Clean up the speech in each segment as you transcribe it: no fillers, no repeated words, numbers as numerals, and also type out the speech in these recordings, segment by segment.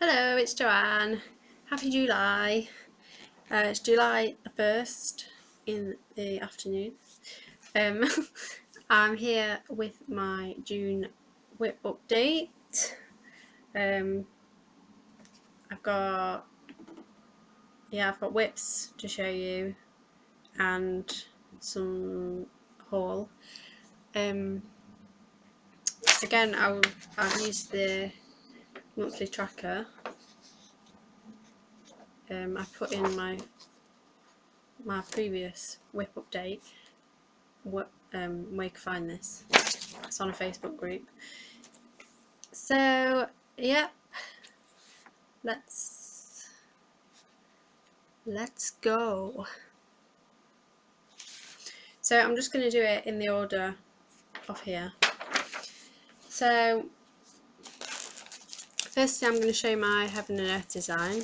Hello, it's Joanne. Happy July. It's July the 1st in the afternoon. I'm here with my June whip update. I've got whips to show you and some haul. Again, I'll use the monthly tracker. I put in my previous whip update. Where you can find this. It's on a Facebook group. So yeah, let's go. So I'm just going to do it in the order of here. So firstly, I'm going to show my Heaven and Earth design,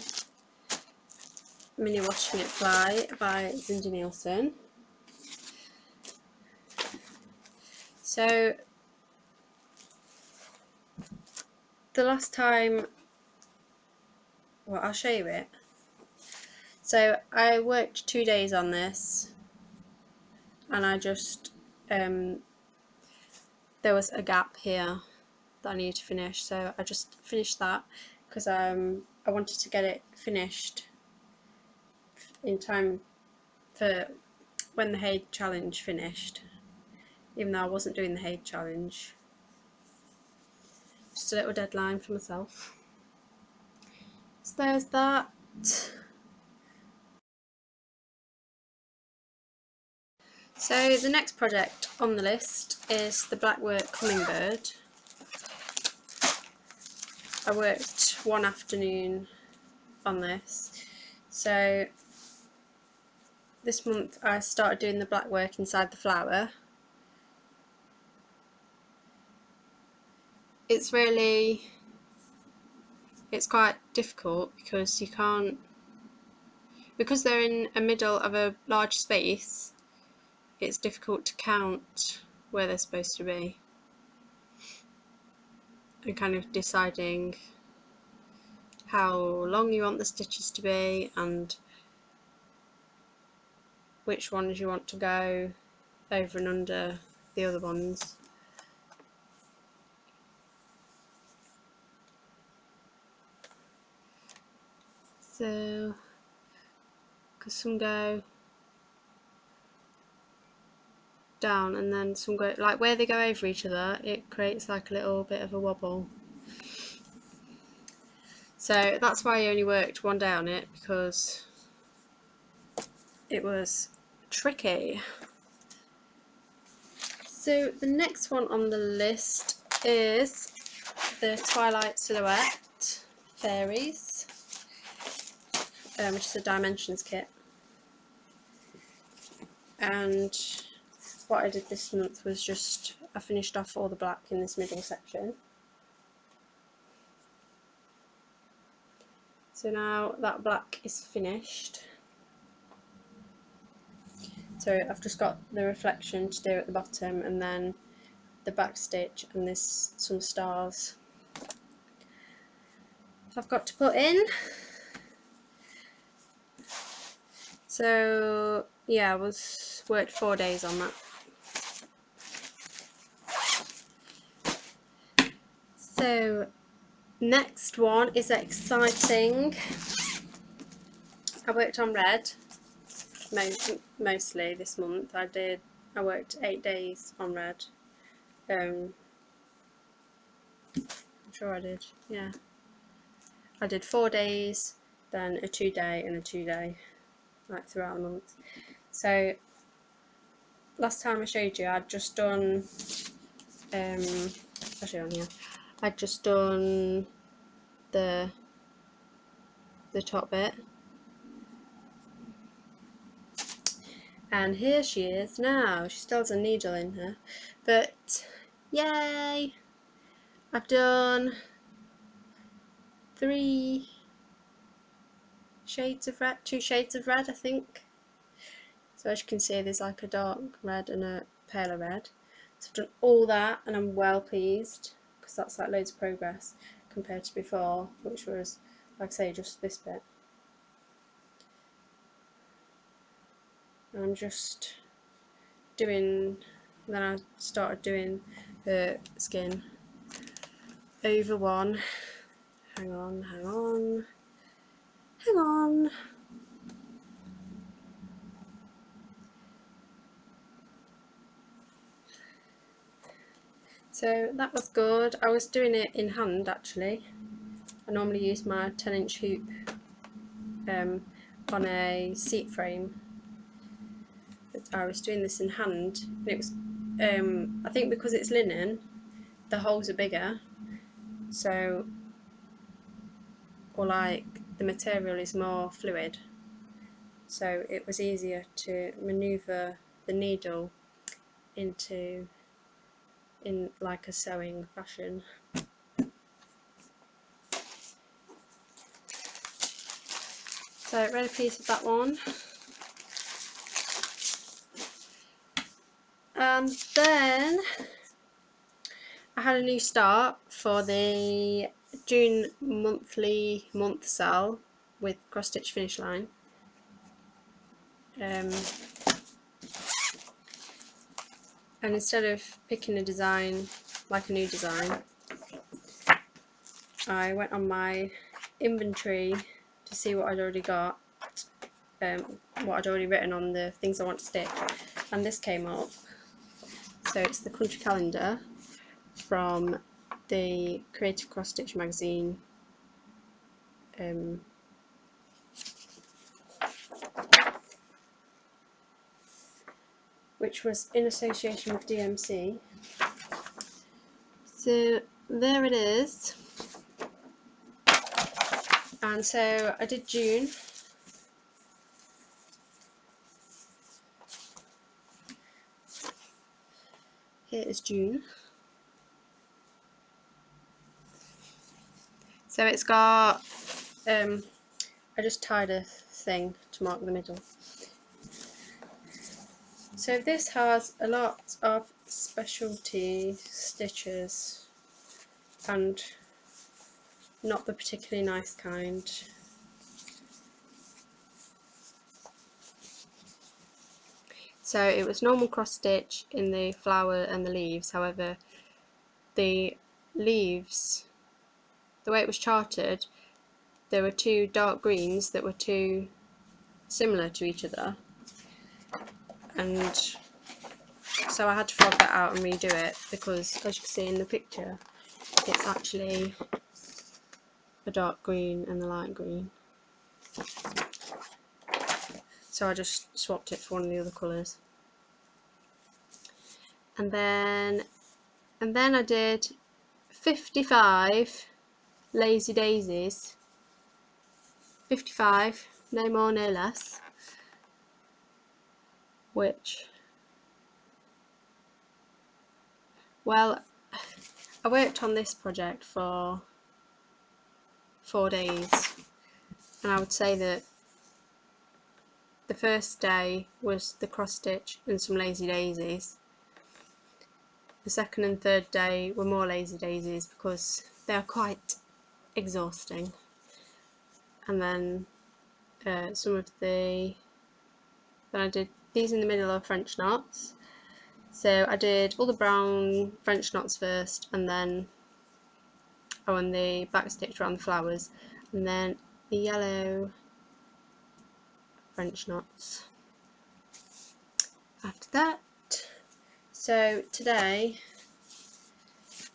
Mini Washing It Fly by Zindy Nielsen. So the last time, well, I'll show you it. So I worked 2 days on this, and I just there was a gap here that I needed to finish, so I just finished that because I wanted to get it finished in time for when the Haid challenge finished, even though I wasn't doing the Haid challenge. Just a little deadline for myself. So there's that. So the next project on the list is the Blackwork Hummingbird. I worked one afternoon on this. So this month I started doing the black work inside the flower. It's quite difficult because because they're in the middle of a large space, it's difficult to count where they're supposed to be and kind of deciding how long you want the stitches to be and which ones you want to go over and under the other ones. So, because some go down and then some go, like where they go over each other, it creates like a little bit of a wobble. So that's why I only worked one day on it, because it was tricky. So the next one on the list is the Twilight Fairies, which is a dimensions kit. And what I did this month was just I finished off all the black in this middle section. So now that black is finished, so I've just got the reflection to do at the bottom and then the back stitch, and there's some stars I've got to put in. So yeah, I worked 4 days on that. So next one is exciting. I worked on red mostly this month. I worked 8 days on red. I'm sure I did, yeah. I did 4 days, then a 2-day and a 2-day, like throughout the month. So last time I showed you, I'd just done actually on here, I'd just done the top bit, and here she is now. She still has a needle in her, but yay, I've done 3 shades of red, 2 shades of red I think. So as you can see, there's like a dark red and a paler red. So I've done all that and I'm well pleased, because that's like loads of progress compared to before, which was like I say, just this bit. And I'm just doing, then I started doing her skin over one. Hang on, hang on, hang on. So that was good. I was doing it in hand actually. I normally use my 10-inch hoop on a seat frame, but I was doing this in hand. And it was, I think because it's linen, the holes are bigger, so, or like the material is more fluid, so it was easier to manoeuvre the needle into in like a sewing fashion. So really pleased with that one. And then I had a new start for the June month sale with cross stitch finish line. And instead of picking a design, like a new design, I went on my inventory to see what I'd already got, what I'd already written on the things I want to stitch, and this came up. So it's the country calendar from the Creative Cross Stitch magazine, which was in association with DMC. So there it is. And so I did June. Here is June. So it's got, I just tied a thing to mark the middle. So this has a lot of specialty stitches and not the particularly nice kind. So it was normal cross stitch in the flower and the leaves, however the leaves, the way it was charted, there were two dark greens that were too similar to each other, and so I had to frog that out and redo it, because as you can see in the picture it's actually a dark green and a light green, so I just swapped it for one of the other colours. And then I did 55 lazy daisies, 55, no more no less, which, well, I worked on this project for 4 days, and I would say that the first day was the cross stitch and some lazy daisies. The second and third day were more lazy daisies because they are quite exhausting. And then then I did these in the middle of French knots. So I did all the brown French knots first, and then on the back stitch around the flowers, and then the yellow French knots after that. So today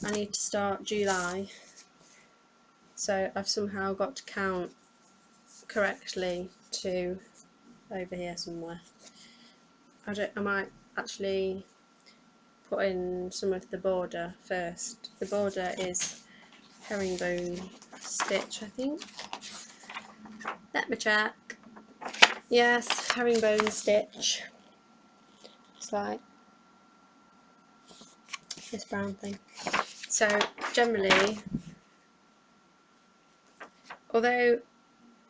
I need to start July, so I've somehow got to count correctly to over here somewhere. I might actually put in some of the border first. The border is herringbone stitch, I think. Let me check. Yes, herringbone stitch. It's like this brown thing. So generally, although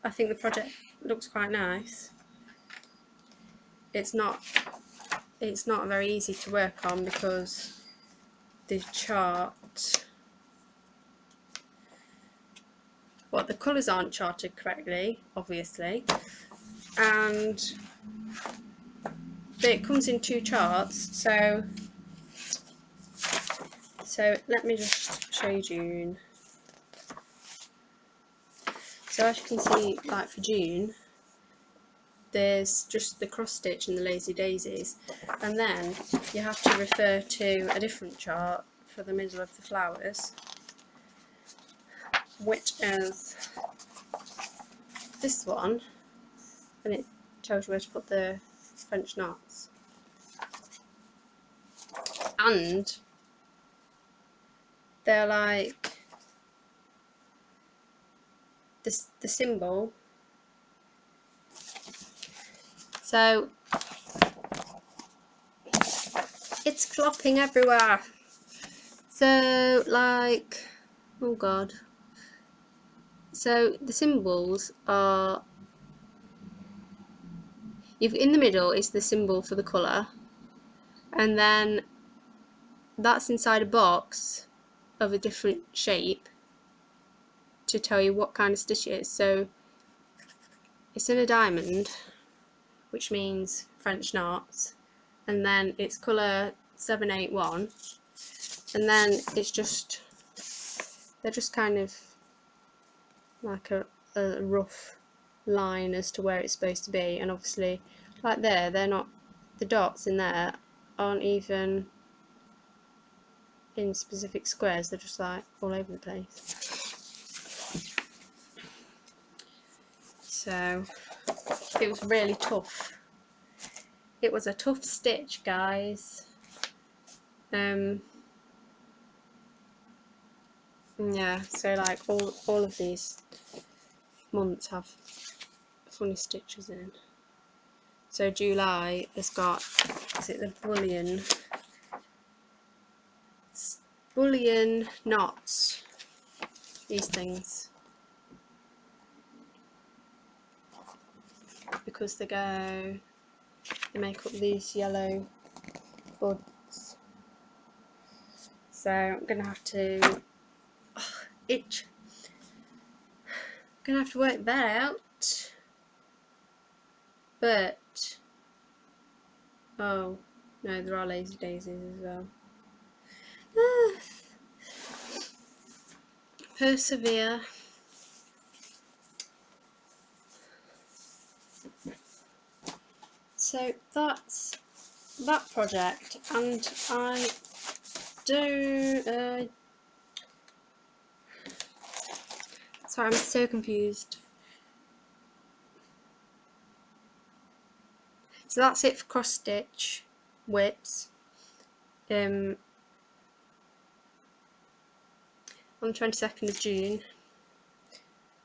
I think the project looks quite nice, it's not very easy to work on because the chart, well, the colours aren't charted correctly, obviously, and it comes in 2 charts, so let me just show you June. So as you can see, like for June, there's just the cross stitch and the lazy daisies, and then you have to refer to a different chart for the middle of the flowers, which is this one, and it tells you where to put the French knots. And they're like the symbol. So it's clopping everywhere. So like, oh god. So the symbols are, in the middle is the symbol for the colour, and then that's inside a box of a different shape to tell you what kind of stitch it is. So it's in a diamond, which means French knots, and then it's colour 781, and then it's just, they're just kind of like a rough line as to where it's supposed to be, and obviously like there, they're not, the dots in there aren't even in specific squares, they're just like all over the place. So it was really tough. It was a tough stitch, guys. Yeah, so like all of these months have funny stitches in. So July has got, is it the bullion knots, these things, because they make up these yellow buds. So I'm gonna have to, itch, I'm gonna have to work that out. But oh no, there are lazy daisies as well. Persevere. So that's that project, and I do sorry, I'm so confused. So that's it for cross stitch widths. On the 22nd of June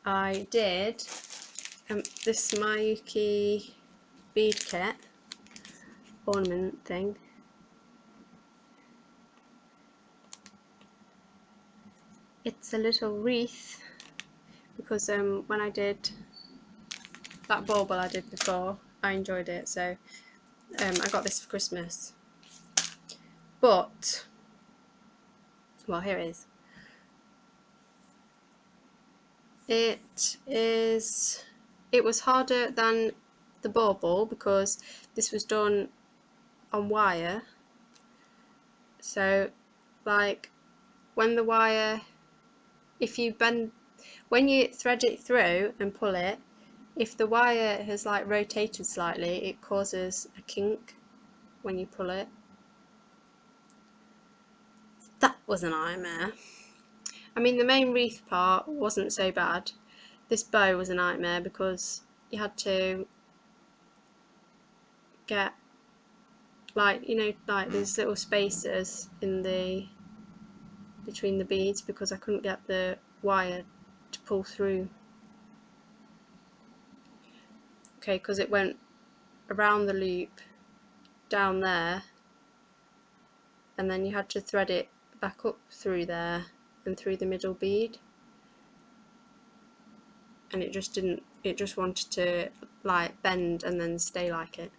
I did this SMI bead kit ornament thing. It's a little wreath, because when I did that bauble I did before, I enjoyed it, so I got this for Christmas. But well, here it is. It was harder than the bauble because this was done on wire. So like when the wire, when you thread it through and pull it, if the wire has like rotated slightly, it causes a kink when you pull it. That was a nightmare. I mean, the main wreath part wasn't so bad. This bow was a nightmare because you had to get, like, you know, like these little spaces in between the beads, because I couldn't get the wire to pull through. Okay, because it went around the loop down there, and then you had to thread it back up through there and through the middle bead, and it just didn't, it just wanted to like bend and then stay like it.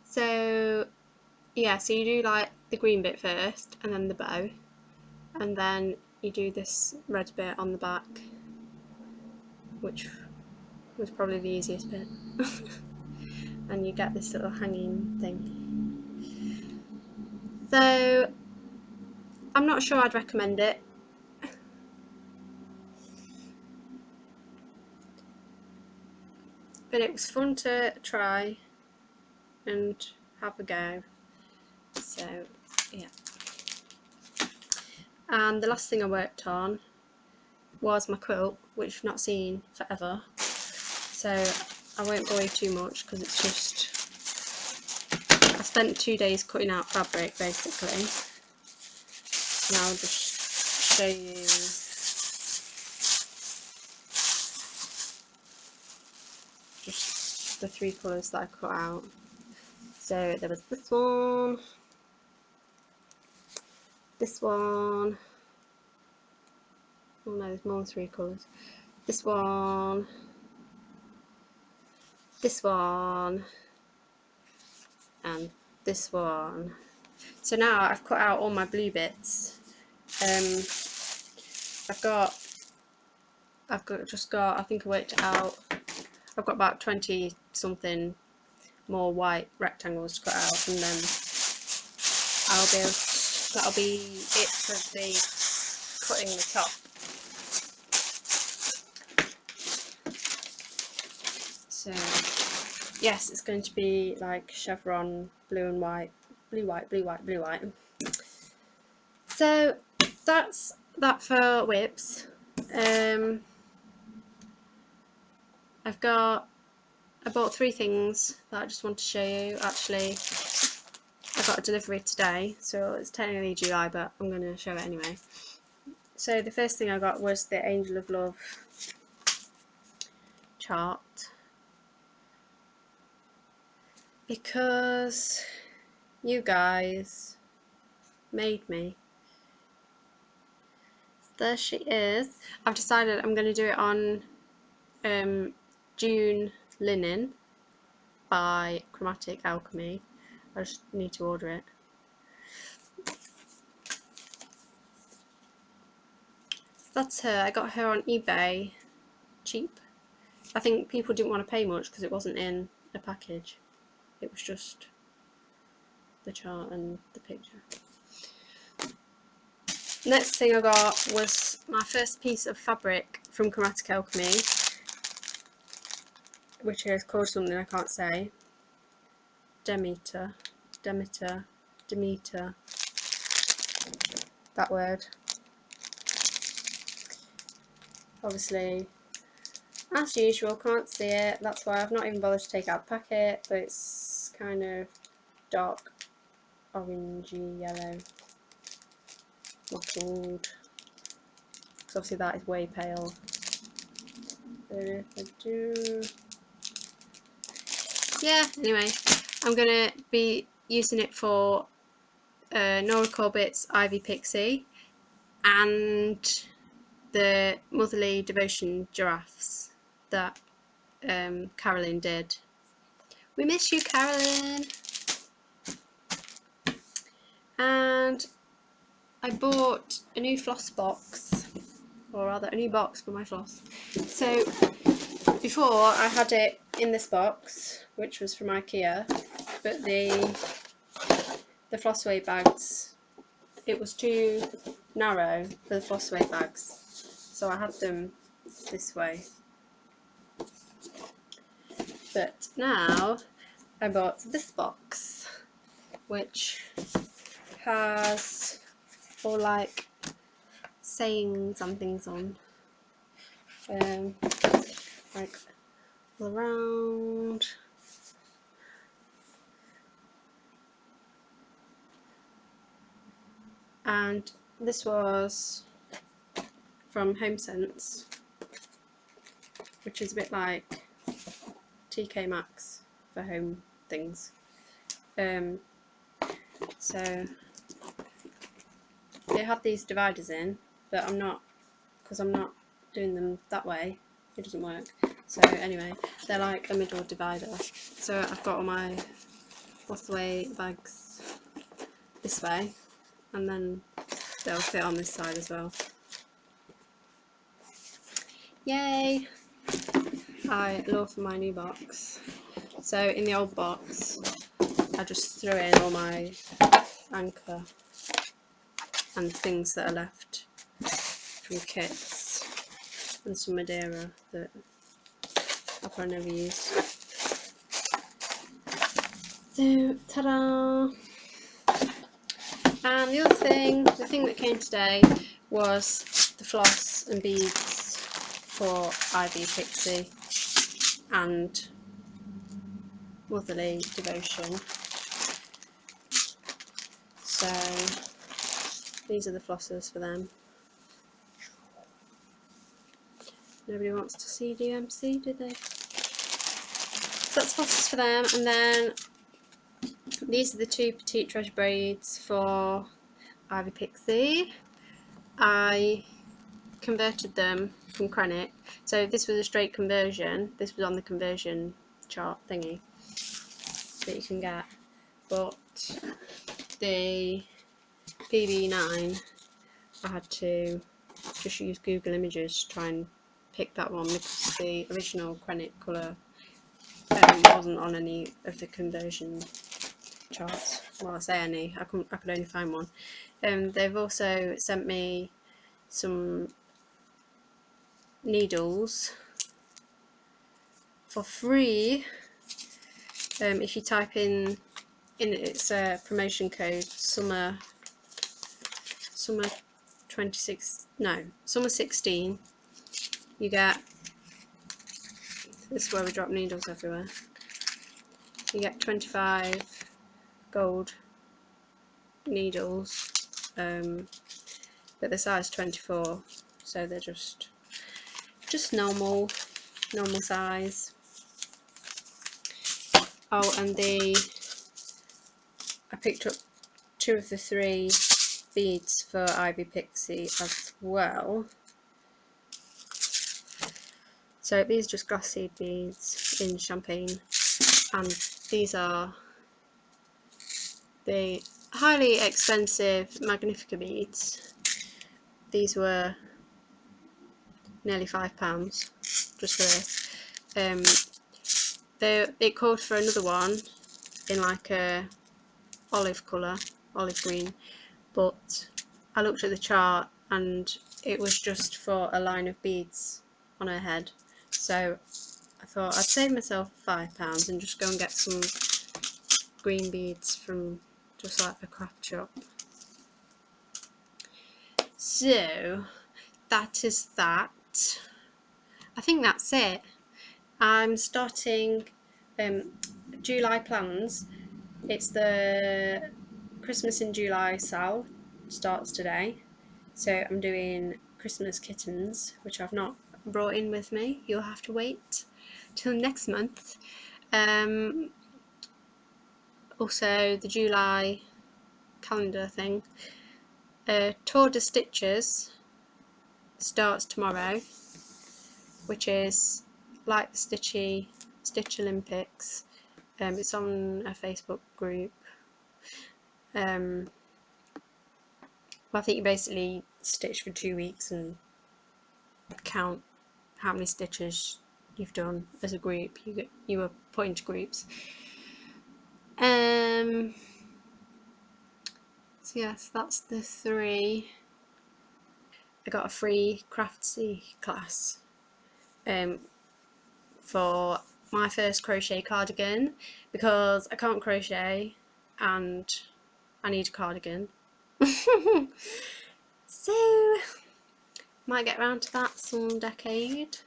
So yeah, so you do like the green bit first and then the bow, and then you do this red bit on the back, which was probably the easiest bit. And you get this little hanging thing. So I'm not sure I'd recommend it. But it was fun to try and have a go. So yeah. And the last thing I worked on was my quilt, which I've not seen forever. So I won't bore you too much because it's just, I spent 2 days cutting out fabric basically. Now I'll just show you just the 3 colours that I cut out. So there was this one, this one, oh no, there's more than 3 colours, this one, and this one. So now I've cut out all my blue bits. I've just got, I think I worked it out, I've got about 20 something more white rectangles to cut out, and then I'll be able to, that'll be it for the cutting the top. So yes, it's going to be like chevron, blue and white, blue, white, blue, white, blue, white. So that's that for whips. I bought 3 things that I just want to show you. Actually, I got a delivery today, so it's technically July, but I'm going to show it anyway. So the first thing I got was the Angel of Love chart, because you guys made me. There she is. I've decided I'm going to do it on June linen by Chromatic Alchemy. I just need to order it. That's her. I got her on eBay cheap. I think people didn't want to pay much because it wasn't in a package. It was just the chart and the picture. Next thing I got was my first piece of fabric from Chromatic Alchemy, which is called something I can't say. Demeter, that word. Obviously, as usual, can't see it, that's why I've not even bothered to take out the packet, but it's kind of dark orangey yellow, mottled, because obviously that is way pale. Yeah, anyway, I'm going to be using it for Nora Corbett's Ivy Pixie and the Motherly Devotion giraffes that Carolyn did. We miss you, Carolyn! And I bought a new floss box, or rather a new box for my floss. So before I had it in this box, which was from IKEA, but the floss weight bags, it was too narrow for the floss weight bags, so I had them this way. But now I bought this box, which has all like sayings and things on, like all around. And this was from HomeSense, which is a bit like TK Maxx for home things. So they have these dividers in, but because I'm not doing them that way, it doesn't work. So anyway, they're like a middle divider. So I've got all my flossaway bags this way, and then they'll fit on this side as well. Yay! I love my new box. So in the old box I just threw in all my anchor and things that are left from kits and some Madeira that I'll probably never use. So, ta-da! And the other thing, the thing that came today was the floss and beads for Ivy Pixie and Motherly Devotion. So these are the flossers for them. Nobody wants to see DMC, do they? So that's flossers for them, and then these are the two Petite Treasure braids for Ivy Pixie. I converted them from Krennic, so this was a straight conversion. This was on the conversion chart thingy that you can get, but the PB9 I had to just use Google Images to try and pick that one because the original Krennic colour wasn't on any of the conversion charts. Well, I say any, I could only find one. They've also sent me some needles for free if you type in its promotion code summer 16, you get, this is where we drop needles everywhere, you get 25 gold needles, but the size 24, so they're just normal size. Oh, and I picked up 2 of the 3 beads for Ivy Pixie as well. So these are just glass seed beads in champagne, and these are the highly expensive Magnifica beads. These were nearly £5 just for this. It called for another one in like a olive colour, olive green, but I looked at the chart and it was just for a line of beads on her head, so I thought I'd save myself £5 and just go and get some green beads from just like a craft shop. So that is that. I think that's it. I'm starting July plans. It's the Christmas in July sale starts today, so I'm doing Christmas kittens, which I've not brought in with me. You'll have to wait till next month. Also the July calendar thing, Tour de Stitches starts tomorrow, which is like the Stitch Olympics. It's on a Facebook group. Well, I think you basically stitch for 2 weeks and count how many stitches you've done as a group. You were put into groups. So yes, that's the 3. I got a free craftsy class for my first crochet cardigan because I can't crochet and I need a cardigan. So might get around to that some decade.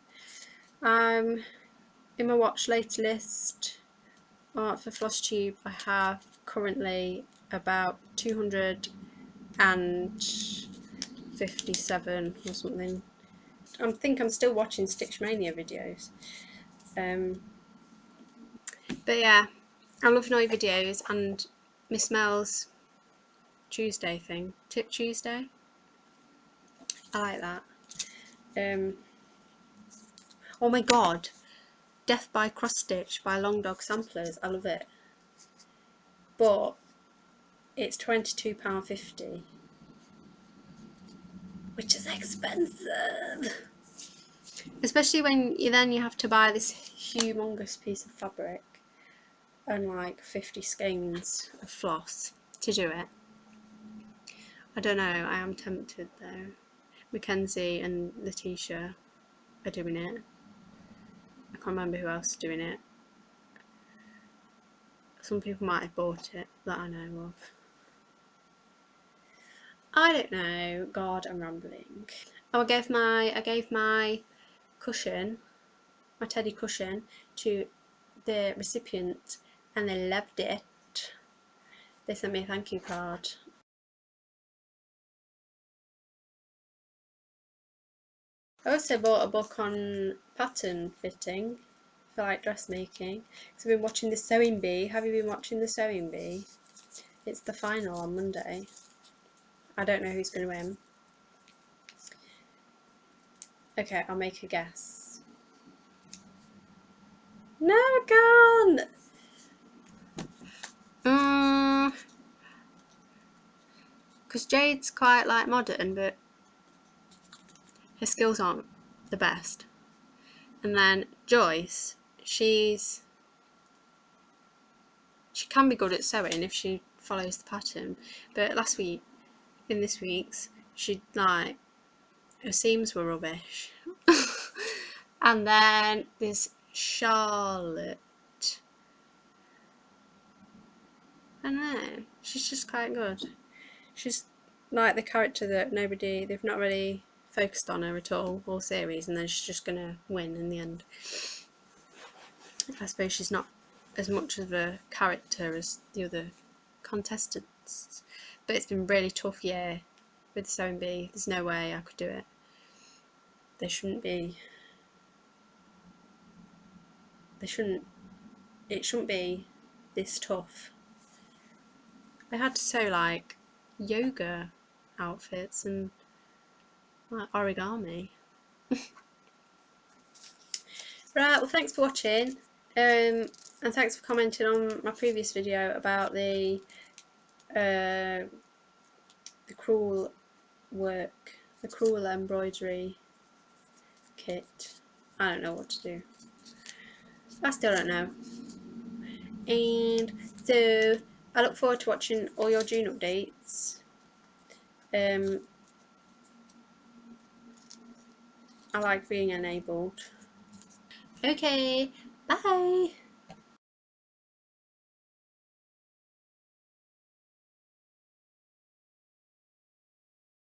In my watch later list for Flosstube I have currently about 257 or something. I think I'm still watching Stitch Mania videos. But yeah, I love new videos, and Miss Mel's Tuesday thing, Tip Tuesday, I like that. Oh my god, Death by Cross Stitch by Long Dog Samplers, I love it, but it's £22.50, which is expensive, Especially when you have to buy this humongous piece of fabric and like 50 skeins of floss to do it. I don't know, I am tempted though. Mackenzie and Letitia are doing it. I can't remember who else is doing it. Some people might have bought it that I know of. I don't know. God, I'm rambling. Oh, I gave my cushion, my teddy cushion, to the recipient, and they loved it. They sent me a thank you card. I also bought a book on pattern fitting for like dressmaking, because I've been watching the Sewing Bee. Have you been watching the Sewing Bee? It's the final on Monday. I don't know who's going to win. Okay, I'll make a guess. No, I can't! Because Jade's quite like modern, but her skills aren't the best. And then Joyce, she can be good at sewing if she follows the pattern, but in this week's, her seams were rubbish. And then there's Charlotte. I don't know, she's just quite good. She's like the character that they've not really focused on her at all series, and then she's just gonna win in the end. I suppose she's not as much of a character as the other contestants, but it's been a really tough year with Sewing Bee. There's no way I could do it. It shouldn't be this tough. I had to sew like yoga outfits and like origami. Right, well thanks for watching, and thanks for commenting on my previous video about the crewel work, the crewel embroidery kit. I don't know what to do. I still don't know. And so I look forward to watching all your June updates. I like being enabled. Okay, bye.